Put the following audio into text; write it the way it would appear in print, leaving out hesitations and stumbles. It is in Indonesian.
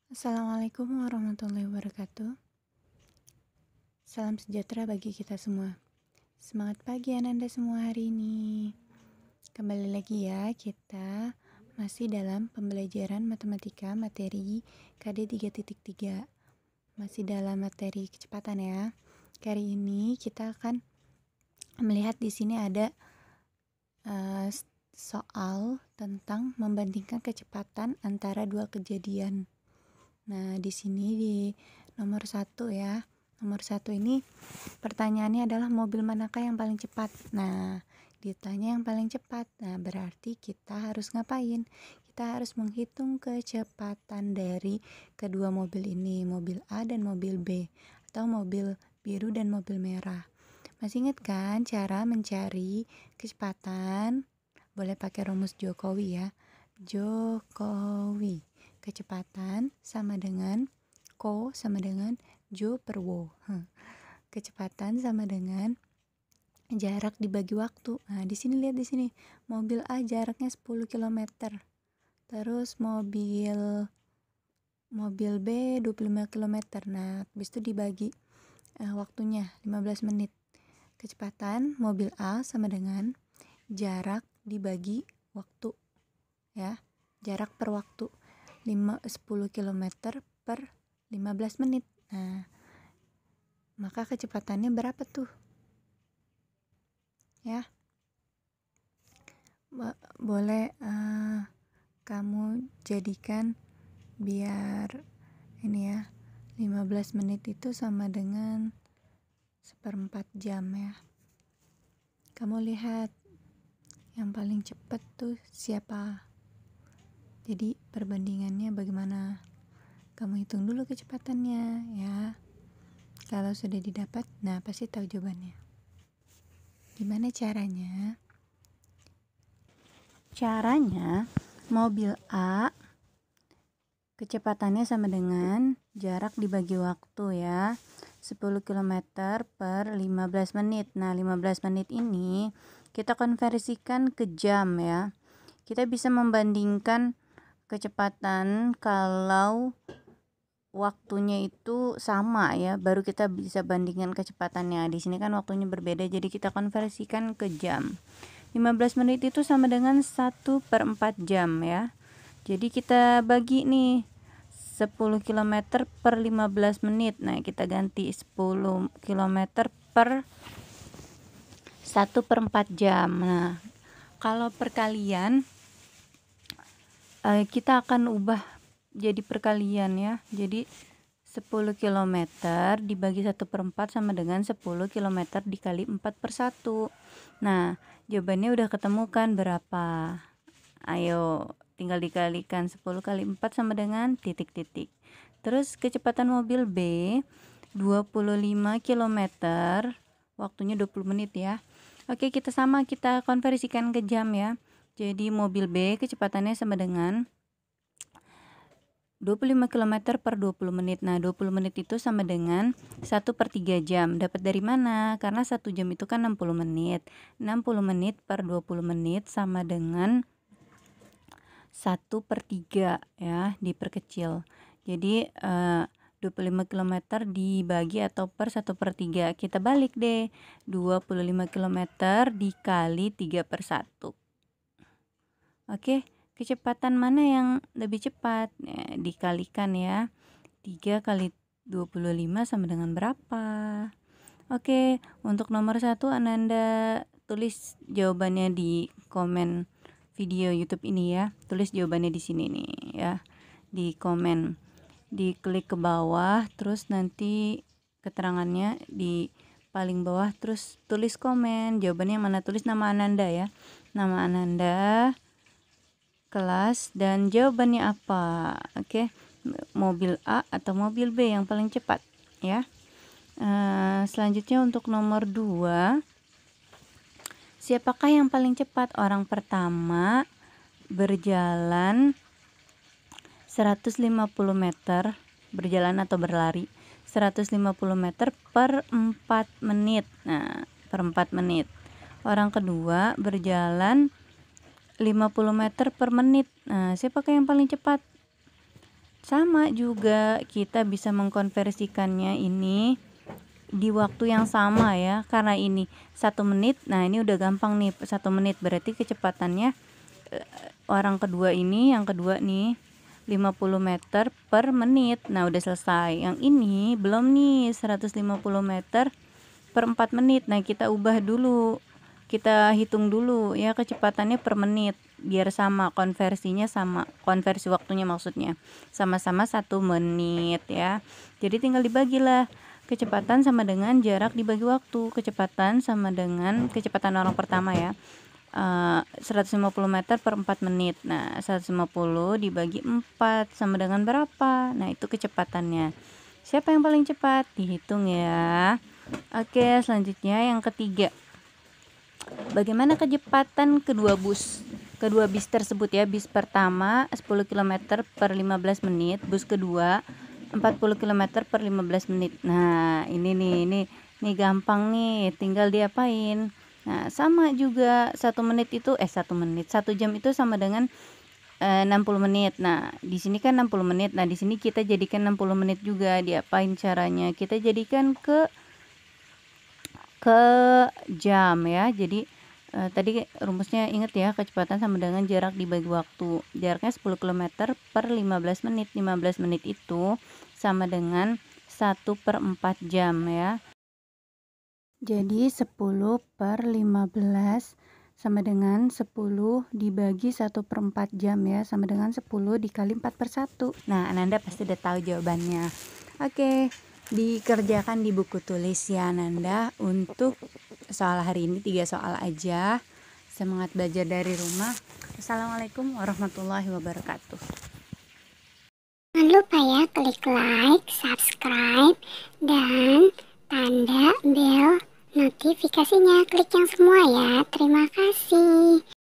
Assalamualaikum warahmatullahi wabarakatuh. Salam sejahtera bagi kita semua. Semangat pagi Ananda semua hari ini. Kembali lagi ya, kita masih dalam pembelajaran matematika materi KD 3.3. Masih dalam materi kecepatan ya. Kali ini kita akan melihat di sini ada soal tentang membandingkan kecepatan antara dua kejadian. Nah, di sini di nomor 1 ya. Nomor 1 ini pertanyaannya adalah mobil manakah yang paling cepat. Nah, ditanya yang paling cepat. Nah, berarti kita harus ngapain? Kita harus menghitung kecepatan dari kedua mobil ini, mobil A dan mobil B, atau mobil biru dan mobil merah. Masih ingat kan cara mencari kecepatan? Boleh pakai rumus Jokowi ya. Jokowi. Kecepatan sama dengan ko sama dengan jo per wo. Kecepatan sama dengan jarak dibagi waktu. Nah, di sini lihat di sini. Mobil A jaraknya 10 km. Terus mobil B 25 km. Nah, habis itu dibagi waktunya 15 menit. Kecepatan mobil A sama dengan jarak dibagi waktu ya. Jarak per waktu. 10 km per 15 menit. Nah, maka kecepatannya berapa tuh? Ya. Boleh kamu jadikan biar ini ya. 15 menit itu sama dengan 1/4 jam ya. Kamu lihat yang paling cepat tuh siapa? Jadi perbandingannya bagaimana? Kamu hitung dulu kecepatannya ya. Kalau sudah didapat, nah pasti tahu jawabannya. Gimana caranya? Caranya, mobil A kecepatannya sama dengan jarak dibagi waktu ya. 10 km per 15 menit. Nah, 15 menit ini kita konversikan ke jam ya. Kita bisa membandingkan kecepatan kalau waktunya itu sama ya, baru kita bisa bandingkan kecepatannya. Di sini kan waktunya berbeda, jadi kita konversikan ke jam. 15 menit itu sama dengan 1/4 jam ya. Jadi kita bagi nih 10 km per 15 menit. Nah, kita ganti 10 km per 1/4 jam. Nah, kalau perkalian kita akan ubah jadi perkalian ya. Jadi 10 km dibagi 1/4 sama dengan 10 km dikali 4/1. Nah, jawabannya udah ketemu kan berapa? Ayo, tinggal dikalikan 10 kali 4 sama dengan titik-titik. Terus kecepatan mobil B 25 km, waktunya 20 menit ya. Oke, kita konversikan ke jam ya. Jadi mobil B kecepatannya sama dengan 25 km per 20 menit. Nah, 20 menit itu sama dengan 1/3 jam. Dapat dari mana? Karena 1 jam itu kan 60 menit. 60 menit per 20 menit sama dengan 1/3 ya, diperkecil. Jadi 25 km dibagi atau per 1/3. Kita balik deh. 25 km dikali 3/1. Oke, kecepatan mana yang lebih cepat? Ya, dikalikan ya. 3 kali 25 sama dengan berapa? Oke, untuk nomor 1 Ananda tulis jawabannya di komen video YouTube ini ya. Tulis jawabannya di sini nih ya. Di komen. Diklik ke bawah, terus nanti keterangannya di paling bawah, terus tulis komen jawabannya mana, tulis nama Ananda ya. Nama Ananda, kelas, dan jawabannya apa. Oke, mobil A atau mobil B yang paling cepat ya. Selanjutnya untuk nomor 2, siapakah yang paling cepat? Orang pertama berjalan 150 meter, berjalan atau berlari 150 meter per 4 menit. Nah, per 4 menit. Orang kedua berjalan 50 meter per menit. Nah, siapakah yang paling cepat? Sama juga kita bisa mengkonversikannya ini di waktu yang sama ya, karena ini 1 menit. Nah ini udah gampang nih, 1 menit berarti kecepatannya orang kedua ini, yang kedua nih 50 meter per menit. Nah udah selesai. Yang ini belum nih, 150 meter per 4 menit. Nah kita ubah dulu, kita hitung dulu ya kecepatannya per menit biar sama, konversinya sama, konversi waktunya maksudnya sama-sama 1 menit ya. Jadi tinggal dibagilah, kecepatan sama dengan jarak dibagi waktu. Kecepatan sama dengan kecepatan orang pertama ya, 150 meter per 4 menit. Nah 150 dibagi 4 sama dengan berapa? Nah itu kecepatannya. Siapa yang paling cepat? Dihitung ya. Oke, selanjutnya yang ketiga, bagaimana kecepatan kedua bis tersebut ya. Bis pertama 10 km per 15 menit, bus kedua 40 km per 15 menit. Nah ini nih gampang nih, tinggal diapain. Nah sama juga 1 menit itu 1 jam itu sama dengan 60 menit. Nah di sini kan 60 menit. Nah di sini kita jadikan 60 menit juga. Diapain caranya? Kita jadikan ke jam ya. Jadi tadi rumusnya ingat ya, kecepatan sama dengan jarak dibagi waktu. Jaraknya 10 km per 15 menit. 15 menit itu sama dengan 1/4 jam ya. Jadi 10 per 15 sama dengan 10 dibagi 1/4 jam ya, sama dengan 10 dikali 4/1. Nah Ananda pasti udah tahu jawabannya. Oke, dikerjakan di buku tulis ya Ananda. Untuk soal hari ini 3 soal aja. Semangat belajar dari rumah. Assalamualaikum warahmatullahi wabarakatuh. Jangan lupa ya klik like, subscribe, dan tanda bel notifikasinya. Klik yang semua ya. Terima kasih.